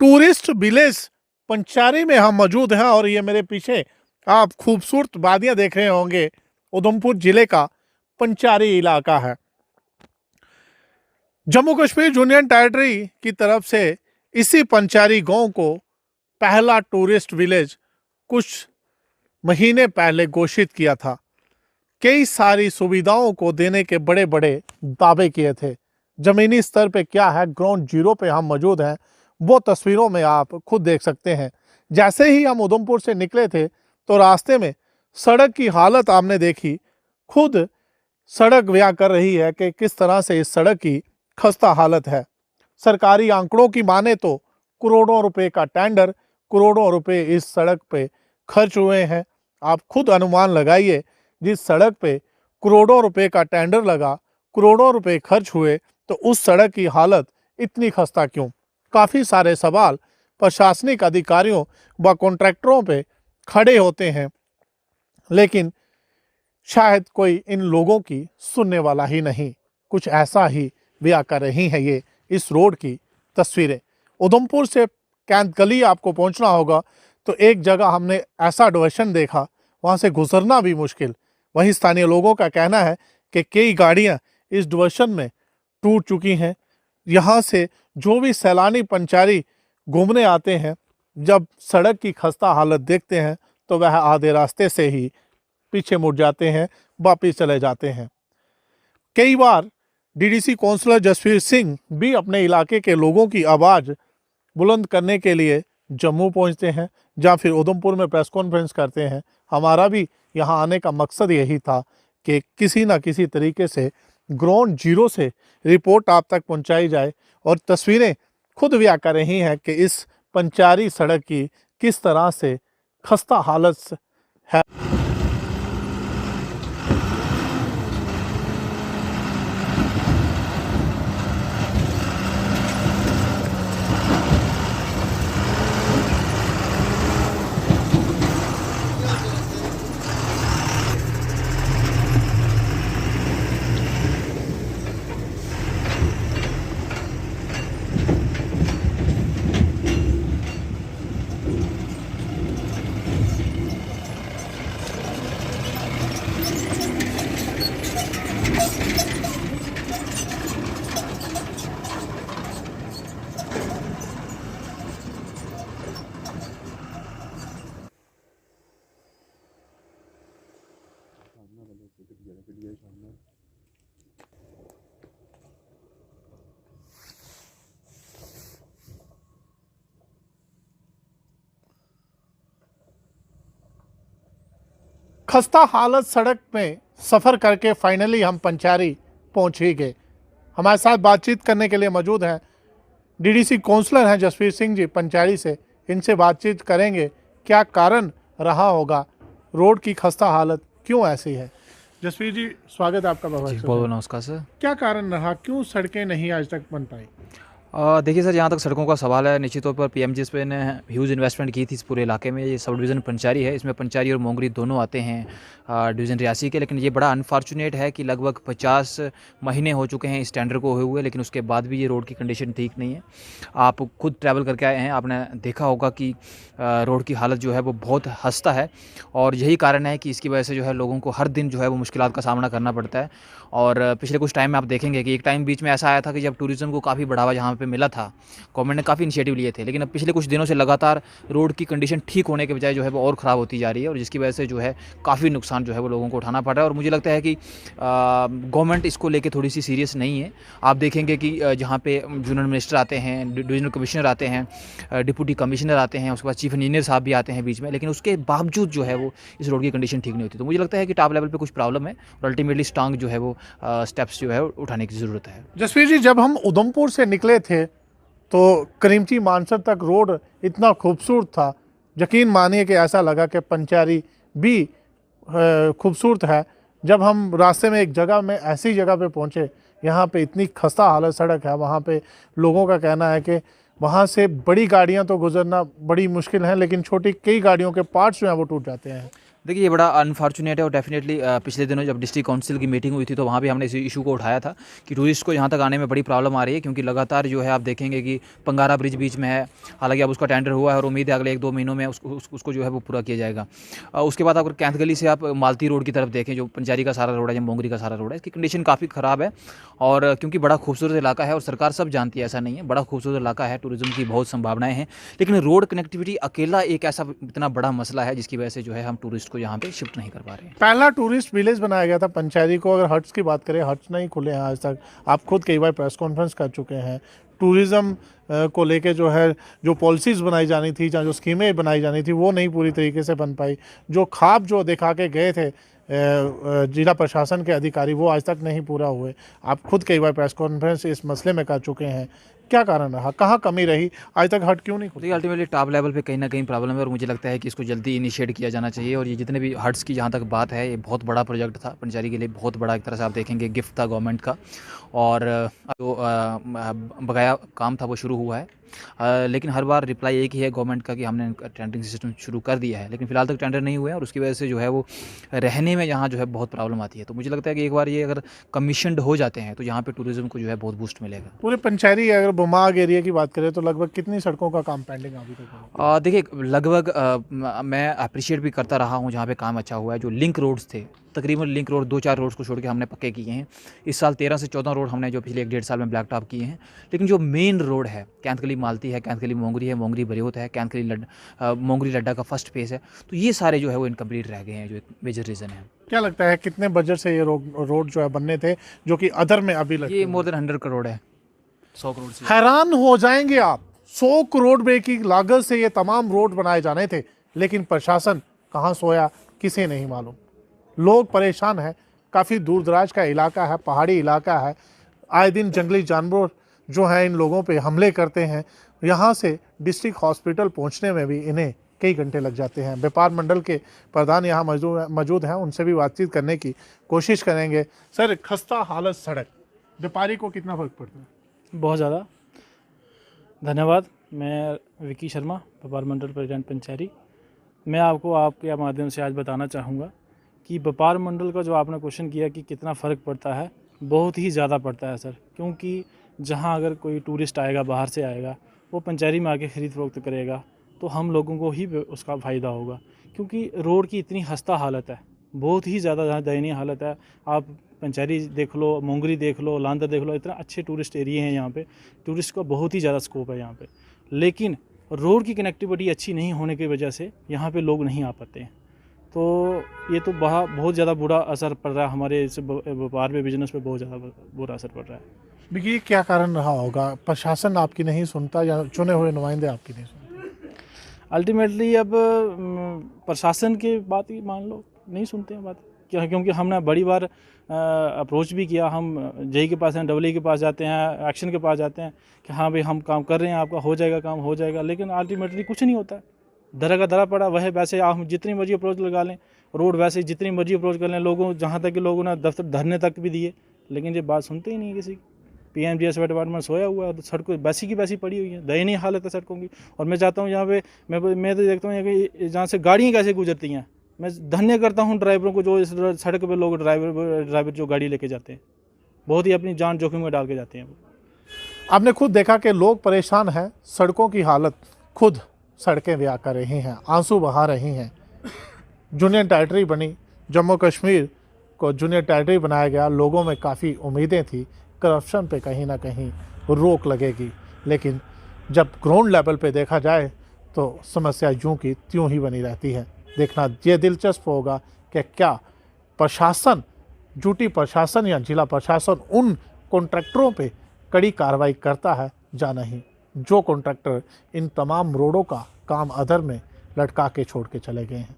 Tourist village Panchari में हम मौजूद हैं और ये मेरे पीछे आप खूबसूरत वादियां देख रहे होंगे। उधमपुर जिले का पंचारी इलाका है। जम्मू कश्मीर यूनियन टेरिटरी की तरफ से इसी पंचारी गांव को पहला टूरिस्ट विलेज कुछ महीने पहले घोषित किया था। कई सारी सुविधाओं को देने के बड़े बड़े दावे किए थे। जमीनी स्तर पे क्या है, ग्राउंड जीरो पे हम मौजूद हैं, वो तस्वीरों में आप खुद देख सकते हैं। जैसे ही हम उधमपुर से निकले थे तो रास्ते में सड़क की हालत आपने देखी। खुद सड़क बयां कर रही है कि किस तरह से इस सड़क की खस्ता हालत है। सरकारी आंकड़ों की माने तो करोड़ों रुपए का टेंडर, करोड़ों रुपए इस सड़क पे खर्च हुए हैं। आप खुद अनुमान लगाइए, जिस सड़क पे करोड़ों रुपए का टेंडर लगा, करोड़ों रुपए खर्च हुए, तो उस सड़क की हालत इतनी खस्ता क्यों? काफ़ी सारे सवाल प्रशासनिक अधिकारियों व कॉन्ट्रैक्टरों पे खड़े होते हैं, लेकिन शायद कोई इन लोगों की सुनने वाला ही नहीं। कुछ ऐसा ही बयां कर रही हैं ये इस रोड की तस्वीरें। उधमपुर से कैंत गली आपको पहुंचना होगा तो एक जगह हमने ऐसा डिवीजन देखा, वहां से गुजरना भी मुश्किल। वहीं स्थानीय लोगों का कहना है कि कई गाड़ियां इस डिवीजन में टूट चुकी हैं। यहाँ से जो भी सैलानी पंचारी घूमने आते हैं, जब सड़क की खस्ता हालत देखते हैं तो वह आधे रास्ते से ही पीछे मुड़ जाते हैं, वापिस चले जाते हैं। कई बार डीडीसी काउंसलर जसवीर सिंह भी अपने इलाके के लोगों की आवाज़ बुलंद करने के लिए जम्मू पहुंचते हैं, जहां फिर उधमपुर में प्रेस कॉन्फ्रेंस करते हैं। हमारा भी यहां आने का मकसद यही था कि किसी ना किसी तरीके से ग्राउंड जीरो से रिपोर्ट आप तक पहुंचाई जाए। और तस्वीरें खुद बयां कर रही हैं कि इस पंचारी सड़क की किस तरह से खस्ता हालत है। खस्ता हालत सड़क में सफ़र करके फाइनली हम पंचारी पहुंच ही गए। हमारे साथ बातचीत करने के लिए मौजूद हैं डीडीसी काउंसलर हैं जसवीर सिंह जी पंचारी से। इनसे बातचीत करेंगे, क्या कारण रहा होगा, रोड की खस्ता हालत क्यों ऐसी है। जसवीर जी, स्वागत है आपका। बहुत बहुत नमस्कार सर। क्या कारण रहा, क्यों सड़कें नहीं आज तक बन पाई? देखिए सर, जहाँ तक सड़कों का सवाल है, निश्चित तौर पर पीएमजीएसवाई ने ह्यूज इन्वेस्टमेंट की थी इस पूरे इलाके में। ये सब डिवीज़न पंचारी है, इसमें पंचारी और मोंगरी दोनों आते हैं डिवीज़न रियासी के। लेकिन ये बड़ा अनफॉर्चुनेट है कि लगभग 50 महीने हो चुके हैं इस टेंडर को हुए, लेकिन उसके बाद भी ये रोड की कंडीशन ठीक नहीं है। आप खुद ट्रैवल करके आए हैं, आपने देखा होगा कि रोड की हालत जो है वो बहुत खस्ता है। और यही कारण है कि इसकी वजह से जो है लोगों को हर दिन जो है वो मुश्किलात का सामना करना पड़ता है। और पिछले कुछ टाइम में आप देखेंगे कि एक टाइम बीच में ऐसा आया था कि जब टूरिज़्म को काफ़ी बढ़ावा यहाँ पे मिला था, गवर्नमेंट ने काफ़ी इनिशिएटिव लिए थे। लेकिन अब पिछले कुछ दिनों से लगातार रोड की कंडीशन ठीक होने के बजाय जो है वो और ख़राब होती जा रही है, और जिसकी वजह से जो है काफ़ी नुकसान जो है वो लोगों को उठाना पड़ रहा है। और मुझे लगता है कि गवर्नमेंट इसको लेके थोड़ी सी सीरियस नहीं है। आप देखेंगे कि जहाँ पे यूनियन मिनिस्टर आते हैं, डिविजनल कमिश्नर आते हैं, डिप्टी कमिश्नर आते हैं, उसके बाद चीफ इंजीनियर साहब भी आते हैं बीच में, लेकिन उसके बावजूद जो है वो इस रोड की कंडीशन ठीक नहीं होती। तो मुझे लगता है कि टॉप लेवल पे कुछ प्रॉब्लम है और अल्टीमेटली स्ट्रांग जो है वो स्टेप्स जो है उठाने की ज़रूरत है। जसवीर जी, जब हम उधमपुर से निकले थे तो करीमची मानसर तक रोड इतना खूबसूरत था, यकीन मानिए कि ऐसा लगा कि पंचारी भी खूबसूरत है। जब हम रास्ते में एक जगह में ऐसी जगह पे पहुँचे, यहाँ पे इतनी खस्ता हालत सड़क है, वहाँ पे लोगों का कहना है कि वहाँ से बड़ी गाड़ियाँ तो गुजरना बड़ी मुश्किल है, लेकिन छोटी कई गाड़ियों के पार्ट्स जो हैं वो टूट जाते हैं। देखिए, ये बड़ा अनफॉर्चुनेट है और डेफिनेटली पिछले दिनों जब डिस्ट्रिक्ट काउंसिल की मीटिंग हुई थी तो वहाँ भी हमने इस इशू को उठाया था कि टूरिस्ट को यहाँ तक आने में बड़ी प्रॉब्लम आ रही है, क्योंकि लगातार जो है आप देखेंगे कि पंगारा ब्रिज बीच में है। हालांकि अब उसका टेंडर हुआ है और उम्मीद है अगले 1-2 महीनों में उसको जो है वो पूरा किया जाएगा। उसके बाद अगर कैंथ गली से आप मालती रोड की तरफ देखें, जो पंचारी का सारा रोड है, जो मोंगरी का सारा रोड है, इसकी कंडीशन काफ़ी ख़राब है। और क्योंकि बड़ा खूबसूरत इलाका है और सरकार सब जानती है, ऐसा नहीं है, बड़ा खूबसूरत इलाका है, टूरिज्म की बहुत संभावनाएं हैं, लेकिन रोड कनेक्टिविटी अकेला एक ऐसा इतना बड़ा मसला है जिसकी वजह से जो है हम टूरिस्ट को यहाँ पे शिफ्ट नहीं कर पा रहे हैं। पहला टूरिस्ट विलेज बनाया गया था पंचायती को। अगर हट्स की बात करें, हट्स नहीं खुले हैं आज तक। आप खुद कई बार प्रेस कॉन्फ्रेंस कर चुके हैं। टूरिज़्म को लेके जो है, जो पॉलिसीज़ बनाई जानी थी, जो स्कीमें बनाई जानी थी, वो नहीं पूरी तरीके से बन पाई। जो ख्वाब जो दिखा के गए थे जिला प्रशासन के अधिकारी, वो आज तक नहीं पूरा हुए। आप खुद कई बार प्रेस कॉन्फ्रेंस इस मसले में कर चुके हैं। क्या कारण रहा, कहाँ कमी रही, आज तक हट क्यों नहीं खुली? देखिए, अल्टीमेटली टॉप लेवल पे कहीं ना कहीं प्रॉब्लम है और मुझे लगता है कि इसको जल्दी इनिशिएट किया जाना चाहिए। और ये जितने भी हट्स की जहाँ तक बात है, ये बहुत बड़ा प्रोजेक्ट था पंचारी के लिए, बहुत बड़ा एक तरह से आप देखेंगे गिफ्ट था गवर्नमेंट का। और जो बकाया काम था वो शुरू हुआ है, लेकिन हर बार रिप्लाई एक ही है गवर्नमेंट का कि हमने टेंडरिंग सिस्टम शुरू कर दिया है, लेकिन फिलहाल तक टेंडर नहीं हुए हैं और उसकी वजह से जो है वो रहने में यहाँ जो है बहुत प्रॉब्लम आती है। तो मुझे लगता है कि एक बार ये अगर कमीशनड हो जाते हैं तो यहाँ पे टूरिज्म को जो है बहुत बूस्ट मिलेगा। पूरे पंचायती अगर बुमाग एरिया की बात करें तो लगभग कितनी सड़कों का काम पेंडिंग अभी तक है? देखिए, लगभग मैं अप्रिशिएट भी करता रहा हूँ जहाँ पे काम अच्छा हुआ है। जो लिंक रोड्स थे, तकरीबन लिंक रोड 2-4 रोड्स को छोड़ के हमने पक्के किए हैं। इस साल 13 से 14 रोड हमने जो पिछले 1-1.5 साल में ब्लैक टॉप किए हैं। लेकिन जो मेन रोड है, कैंथ गली मालती है, कैंथ गली मोंगरी है, मोंगरी बरियोत है, कैंथ गली मोंगरी लड्डा का फर्स्ट फेज़ है, तो ये सारे जो है वो इनकम्प्लीट रह गए हैं, जो एक मेजर रीज़न है। क्या लगता है कितने बजट से ये रोड जो है बनने थे, जो कि अदर में अभी लगे? ये मोर देन 100 करोड़ है, 100 करोड़ से। हैरान हो जाएंगे आप, 100 करोड़ रुपए की लागत से ये तमाम रोड बनाए जाने थे, लेकिन प्रशासन कहाँ सोया किसे नहीं मालूम। लोग परेशान हैं। काफ़ी दूर दराज का इलाका है, पहाड़ी इलाका है। आए दिन जंगली जानवर जो हैं इन लोगों पे हमले करते हैं। यहाँ से डिस्ट्रिक्ट हॉस्पिटल पहुँचने में भी इन्हें कई घंटे लग जाते हैं। व्यापार मंडल के प्रधान यहाँ मौजूद हैं, उनसे भी बातचीत करने की कोशिश करेंगे। सर, खस्ता हालत सड़क, व्यापारी को कितना फर्क पड़ता है? बहुत ज़्यादा। धन्यवाद। मैं विकी शर्मा, व्यापार मंडल प्रेसिडेंट पंचारी। मैं आपको आपके माध्यम से आज बताना चाहूँगा कि व्यापार मंडल का जो आपने क्वेश्चन किया कि कितना फ़र्क पड़ता है, बहुत ही ज़्यादा पड़ता है सर। क्योंकि जहाँ अगर कोई टूरिस्ट आएगा, बाहर से आएगा, वो पंचारी में आके ख़रीद फरोख्त करेगा तो हम लोगों को ही उसका फ़ायदा होगा। क्योंकि रोड की इतनी खस्ता हालत है, बहुत ही ज़्यादा दयनीय हालत है। आप पंचारी देख लो, मोंगरी देख लो, लांदर देख लो, इतना अच्छे टूरिस्ट एरिया हैं यहाँ पे, टूरिस्ट का बहुत ही ज़्यादा स्कोप है यहाँ पे। लेकिन रोड की कनेक्टिविटी अच्छी नहीं होने की वजह से यहाँ पे लोग नहीं आ पाते हैं। तो ये तो बहुत ज़्यादा बुरा असर पड़ रहा है हमारे इस व्यापार पे, बिजनेस पे बहुत ज़्यादा बुरा असर पड़ रहा है। देखिए, क्या कारण रहा होगा? प्रशासन आपकी नहीं सुनता या चुने हुए नुमाइंदे आपकी नहीं सुनते? अल्टीमेटली अब प्रशासन की बात ही मान लो, नहीं सुनते हैं बात। क्योंकि हमने बड़ी बार अप्रोच भी किया। हम जेई के पास हैं, डब्ल्यू के पास जाते हैं, एक्शन के पास जाते हैं कि हाँ भाई हम काम कर रहे हैं, आपका हो जाएगा, काम हो जाएगा, लेकिन अल्टीमेटली कुछ नहीं होता है। धरा का धरा पड़ा वह। वैसे आप जितनी मर्जी अप्रोच लगा लें, रोड वैसे जितनी मर्जी अप्रोच कर लें, लोगों जहाँ तक कि लोगों ने दफ्तर धरने तक भी दिए, लेकिन ये बात सुनते ही नहीं किसी की। PMGSY डिपार्टमेंट सोया हुआ है, तो सड़कों वैसी की वैसी पड़ी हुई है, दयनीय हालत है सड़कों की। और मैं चाहता हूँ यहाँ पे मैं तो देखता हूँ कि जहाँ से गाड़ियाँ कैसे गुजरती हैं। मैं धन्य करता हूँ ड्राइवरों को, जो इस सड़क पे लोग ड्राइवर जो गाड़ी लेके जाते हैं, बहुत ही अपनी जान जोखिम में डाल के जाते हैं। आपने खुद देखा कि लोग परेशान हैं, सड़कों की हालत, खुद सड़कें ब्याह कर रही हैं, आंसू बहा रही हैं। जूनियर टेरिटरी बनी, जम्मू कश्मीर को जूनियर टेरिटरी बनाया गया, लोगों में काफ़ी उम्मीदें थी, करप्शन पे कहीं ना कहीं रोक लगेगी। लेकिन जब ग्राउंड लेवल पे देखा जाए तो समस्या यूं की त्यों ही बनी रहती है। देखना ये दिलचस्प होगा कि क्या प्रशासन, ड्यूटी प्रशासन या जिला प्रशासन उन कॉन्ट्रैक्टरों पे कड़ी कार्रवाई करता है या नहीं, जो कॉन्ट्रैक्टर इन तमाम रोडों का काम अधर में लटका के छोड़ के चले गए हैं।